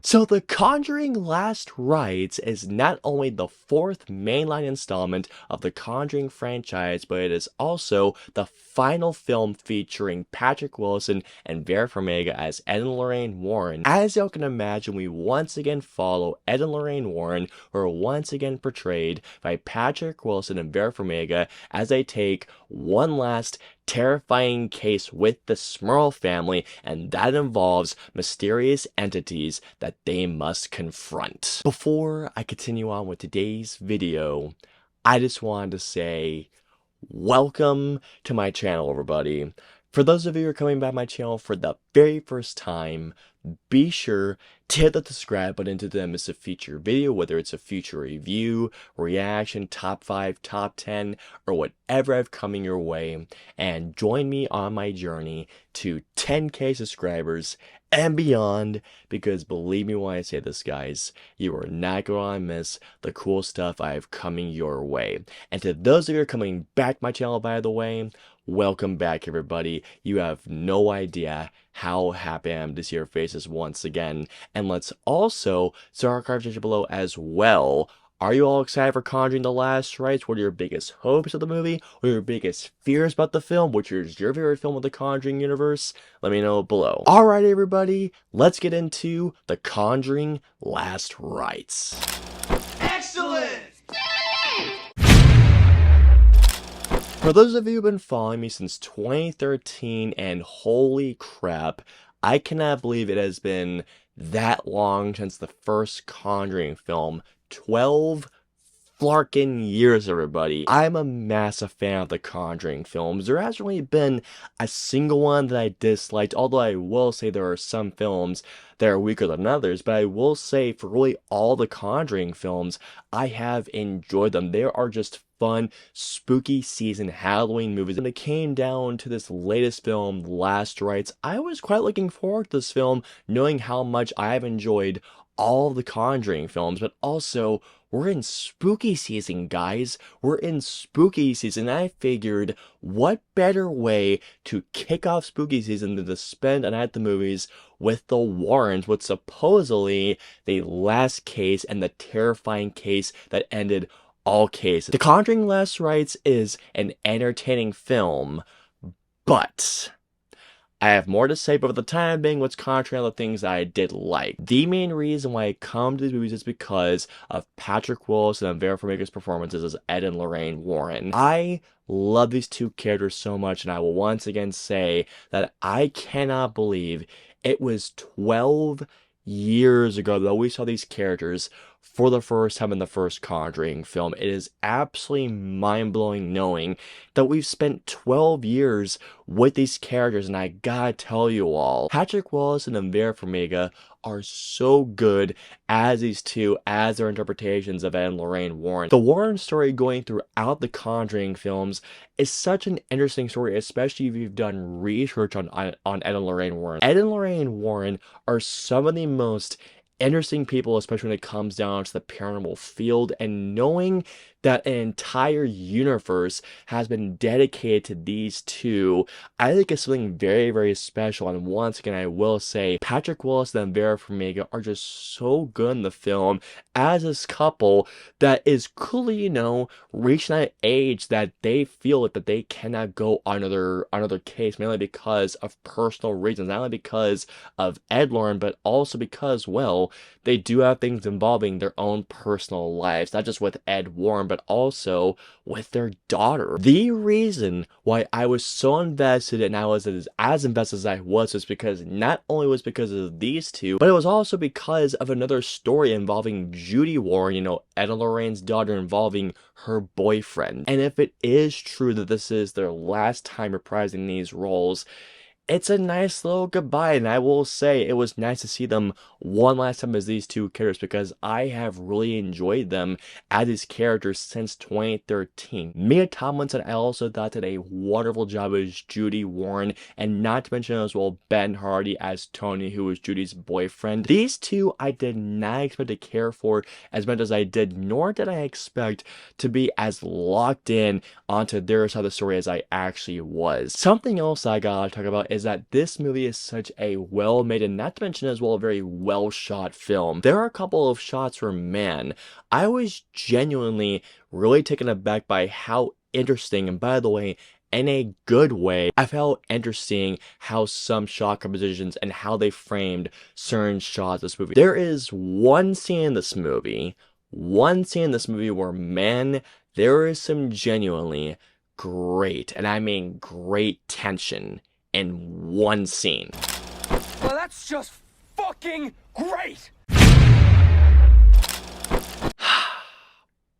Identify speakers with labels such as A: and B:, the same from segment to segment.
A: So The Conjuring Last Rites is not only the fourth mainline installment of the Conjuring franchise, but it is also the final film featuring Patrick Wilson and Vera Farmiga as Ed and Lorraine Warren. As y'all can imagine, we once again follow Ed and Lorraine Warren, who are once again portrayed by Patrick Wilson and Vera Farmiga as they take one last terrifying case with the Smurl family, and that involves mysterious entities that they must confront. Before I continue on with today's video, I just wanted to say welcome to my channel, everybody. For those of you who are coming back to my channel for the very first time, be sure to hit the subscribe button to miss a future video, whether it's a future review, reaction, top 5, top 10, or whatever I've coming your way, and join me on my journey to 10k subscribers and beyond, because believe me when I say this, guys, you are not going to miss the cool stuff I have coming your way. And to those of you who are coming back to my channel, by the way, welcome back, everybody. You have no idea how happy I am to see your faces once again. And let's also start our conversation below as well. Are you all excited for Conjuring the Last Rites? What are your biggest hopes of the movie? What are your biggest fears about the film? Which is your favorite film of the Conjuring universe? Let me know below. Alright, everybody, let's get into The Conjuring Last Rites.
B: Excellent!
A: For those of you who've been following me since 2013, and holy crap, I cannot believe it has been that long since the first Conjuring film. 12 flarkin' years, everybody. I'm a massive fan of the Conjuring films. There hasn't really been a single one that I disliked, although I will say there are some films that are weaker than others, but I will say for really all the Conjuring films, I have enjoyed them. They are just fun, spooky season Halloween movies. When it came down to this latest film, Last Rites, I was quite looking forward to this film, knowing how much I have enjoyed all of the Conjuring films, but also we're in spooky season, guys. We're in spooky season. I figured, what better way to kick off spooky season than to spend a night at the movies with the Warrens, with supposedly the last case and the terrifying case that ended all cases. The Conjuring Last Rites is an entertaining film, but I have more to say, but for the time being, let's concentrate on the things I did like. The main reason why I come to these movies is because of Patrick Wilson and Vera Farmiga's performances as Ed and Lorraine Warren. I love these two characters so much, and I will once again say that I cannot believe it was 12 years ago that we saw these characters for the first time in the first Conjuring film. It is absolutely mind-blowing knowing that we've spent 12 years with these characters, and I gotta tell you all, Patrick Wilson and Vera Farmiga are so good as these two, as their interpretations of Ed and Lorraine Warren. The Warren story going throughout the Conjuring films is such an interesting story, especially if you've done research on Ed and Lorraine Warren. Ed and Lorraine Warren are some of the most interesting people, especially when it comes down to the paranormal field, and knowing that an entire universe has been dedicated to these two, I think is something very, very special. And once again, I will say Patrick Wilson and Vera Farmiga are just so good in the film as this couple that is clearly, you know, reaching that age that they feel that they cannot go on another case, mainly because of personal reasons, not only because of Ed Lauren, but also because, well, they do have things involving their own personal lives, not just with Ed Warren, but also with their daughter. The reason why I was so invested, and I was as invested as I was because not only was because of these two, but it was also because of another story involving Judy Warren, you know, Ed and Lorraine's daughter, involving her boyfriend. And if it is true that this is their last time reprising these roles, it's a nice little goodbye, and I will say it was nice to see them one last time as these two characters, because I have really enjoyed them as these characters since 2013. Mia Tomlinson, I also thought did a wonderful job as Judy Warren, and not to mention as well Ben Hardy as Tony, who was Judy's boyfriend. These two I did not expect to care for as much as I did, nor did I expect to be as locked in onto their side of the story as I actually was. Something else I gotta talk about is is that this movie is such a well-made and not to mention as well a very well-shot film. There are a couple of shots where, man, I was genuinely really taken aback by how interesting, and by the way, in a good way, I felt interesting how some shot compositions and how they framed certain shots of this movie. There is one scene in this movie where, man, there is some genuinely great, and I mean great tension in one scene.
B: Well, that's just fucking great!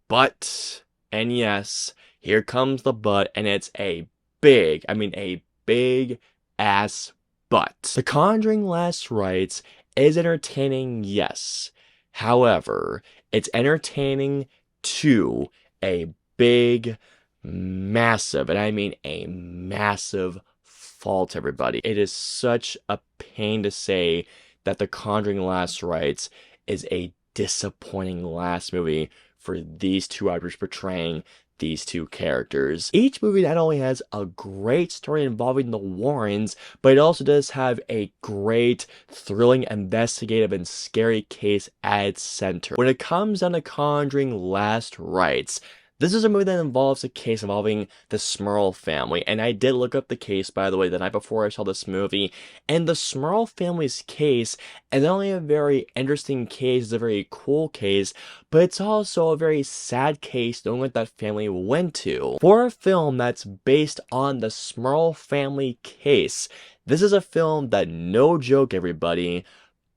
A: But, and yes, here comes the but, and it's a big ass but. The Conjuring Last Rites is entertaining, yes. However, it's entertaining to a big, massive, and I mean a massive fault, everybody. It is such a pain to say that The Conjuring Last Rites is a disappointing last movie for these two actors portraying these two characters. Each movie not only has a great story involving the Warrens, but it also does have a great, thrilling, investigative, and scary case at its center. When it comes down to Conjuring Last Rites, this is a movie that involves a case involving the Smurl family, and I did look up the case, by the way, the night before I saw this movie, and the Smurl family's case is not only a very interesting case, it's a very cool case, but it's also a very sad case knowing what that family went to. For a film that's based on the Smurl family case, this is a film that, no joke everybody,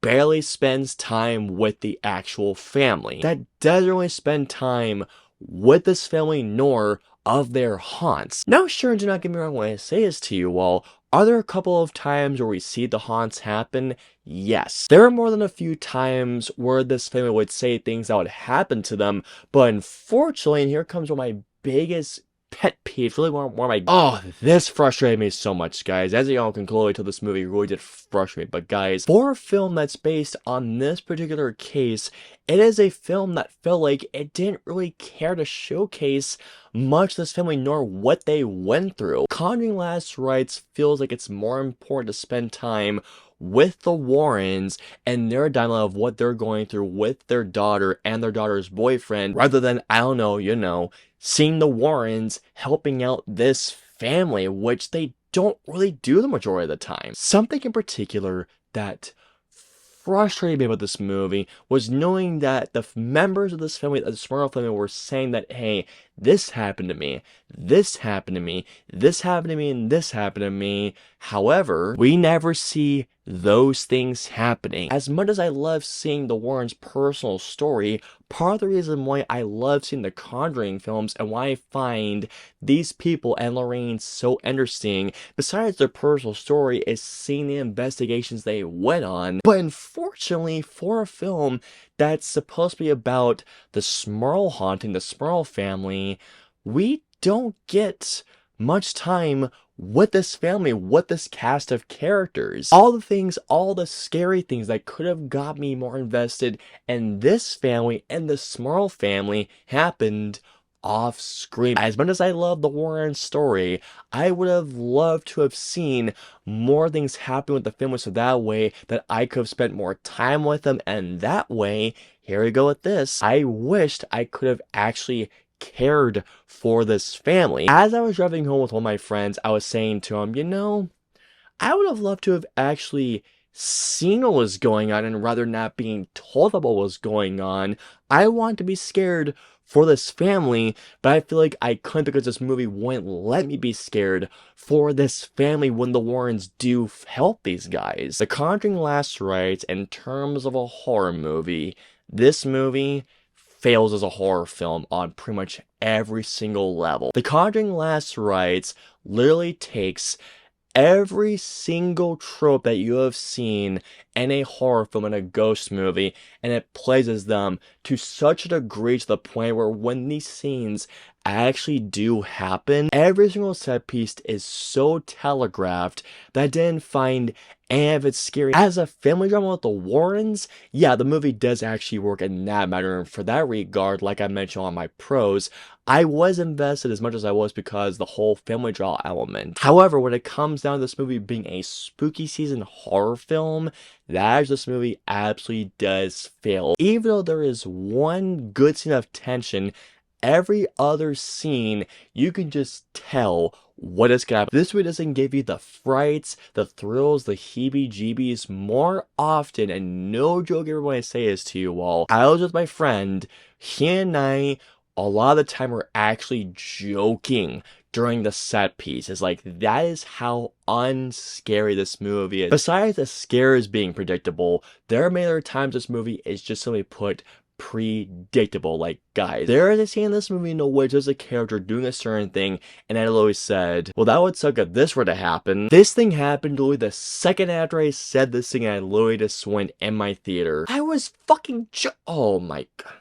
A: barely spends time with the actual family. That doesn't really spend time with this family nor of their haunts. Now sure, do not get me wrong when I say this to you all, are there a couple of times where we see the haunts happen? Yes. There are more than a few times where this family would say things that would happen to them, but unfortunately, and here comes one of my biggest pet peeves, really one of my, oh, this frustrated me so much, guys. As y'all can clearly tell, this movie really did frustrate me, but guys, for a film that's based on this particular case, it is a film that felt like it didn't really care to showcase much of this family nor what they went through. Conjuring Last Rites feels like it's more important to spend time with the Warrens and their dilemma of what they're going through with their daughter and their daughter's boyfriend, rather than, I don't know, you know, seeing the Warrens helping out this family, which they don't really do the majority of the time. Something in particular that frustrated me about this movie was knowing that the members of this family, the Smurl family, were saying that, hey, this happened to me, this happened to me, this happened to me, and this happened to me. However, we never see those things happening. As much as I love seeing the Warrens' personal story, part of the reason why I love seeing the Conjuring films and why I find these people and Lorraine so interesting, besides their personal story, is seeing the investigations they went on. But unfortunately, for a film that's supposed to be about the Smurl haunting, the Smurl family, we don't get much time with this family, with this cast of characters. All the things, all the scary things that could have got me more invested in this family and the Smurl family happened off screen. As much as I love the Warren story, I would have loved to have seen more things happen with the family so that way that I could have spent more time with them, and that way, here we go with this, I wished I could have actually cared for this family. As I was driving home with one of my friends, I was saying to him, you know, I would have loved to have actually seen what was going on, and rather not being told about what was going on. I want to be scared for this family, but I feel like I couldn't because this movie wouldn't let me be scared for this family when the Warrens do help these guys. The Conjuring Last Rites, in terms of a horror movie, this movie fails as a horror film on pretty much every single level. The Conjuring Last Rites literally takes every single trope that you have seen in a horror film, in a ghost movie, and it plays them to such a degree to the point where when these scenes actually do happen, every single set piece is so telegraphed that I didn't find any of it scary. As a family drama with the Warrens, yeah, the movie does actually work in that matter, and for that regard, like I mentioned on my pros, I was invested as much as I was because the whole family drama element. However, when it comes down to this movie being a spooky season horror film, this movie absolutely does fail. Even though there is one good scene of tension, every other scene, you can just tell what is gonna happen. This movie doesn't give you the frights, the thrills, the heebie-jeebies more often, and no joke everyone I say this to you all. I was with my friend, he and I, a lot of the time we're actually joking during the set pieces. Like, that is how unscary this movie is. Besides the scares being predictable, there are many other times this movie is just simply put predictable. Like, guys, there is a scene in this movie in which there's a character doing a certain thing, and I always said, well, that would suck if this were to happen. This thing happened literally the second after I said this thing, and I literally just went in my theater. I was fucking oh my god.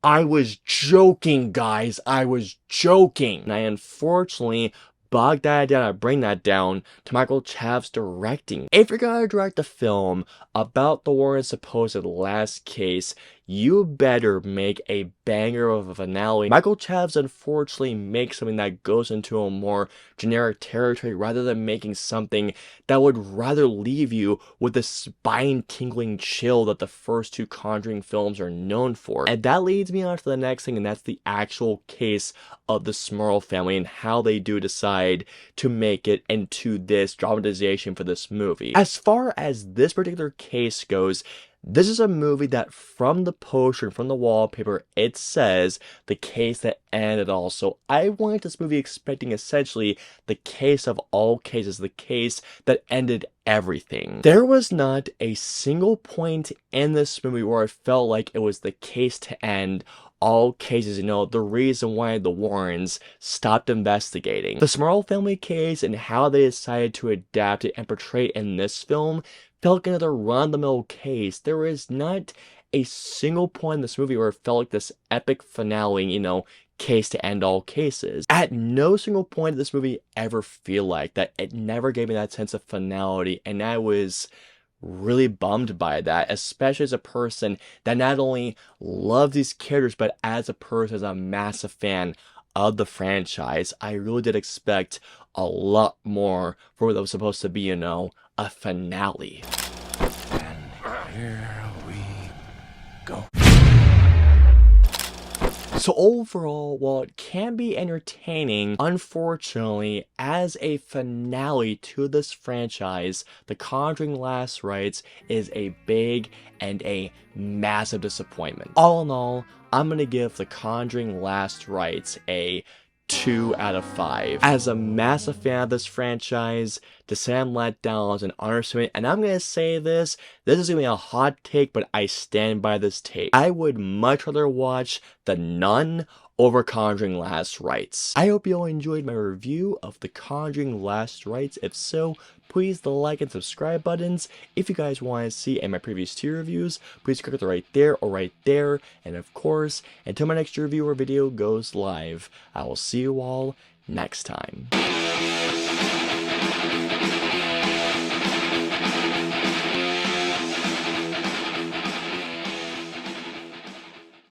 A: I was joking, guys. I was joking. And I unfortunately bogged that down. I bring that down to Michael Chav's directing. If you're gonna direct a film about the Warren's supposed last case, you better make a banger of a finale. Michael Chav's unfortunately makes something that goes into a more generic territory rather than making something that would rather leave you with the spine-tingling chill that the first two Conjuring films are known for. And that leads me on to the next thing, and that's the actual case of the Smurl family and how they do decide to make it into this dramatization for this movie. As far as this particular case goes, this is a movie that from the poster and from the wallpaper, it says the case that ended all. So I went this movie expecting essentially the case of all cases, the case that ended everything. There was not a single point in this movie where I felt like it was the case to end all cases, you know, the reason why the Warrens stopped investigating. The Smurl family case and how they decided to adapt it and portray it in this film felt like another run-of-the-mill case. There is not a single point in this movie where it felt like this epic finale, you know, case to end all cases. At no single point did this movie ever feel like that. It never gave me that sense of finality, and I was really bummed by that, especially as a person that not only loves these characters, but as a person, as a massive fan of the franchise. I really did expect a lot more for what was supposed to be, you know, a finale.
B: And here we go.
A: So overall, while it can be entertaining, unfortunately, as a finale to this franchise, The Conjuring Last Rites is a big and a massive disappointment. All in all, I'm gonna give The Conjuring Last Rites a 2 out of 5. As a massive fan of this franchise, to say I'm let down is an understatement, and I'm gonna say this is gonna be a hot take, but I stand by this take. I would much rather watch The Nun over Conjuring Last Rites. I hope you all enjoyed my review of The Conjuring Last Rites. If so, please the like and subscribe buttons. If you guys want to see any of my previous tier reviews, please click it right there or right there. And of course, until my next review or video goes live, I will see you all next time.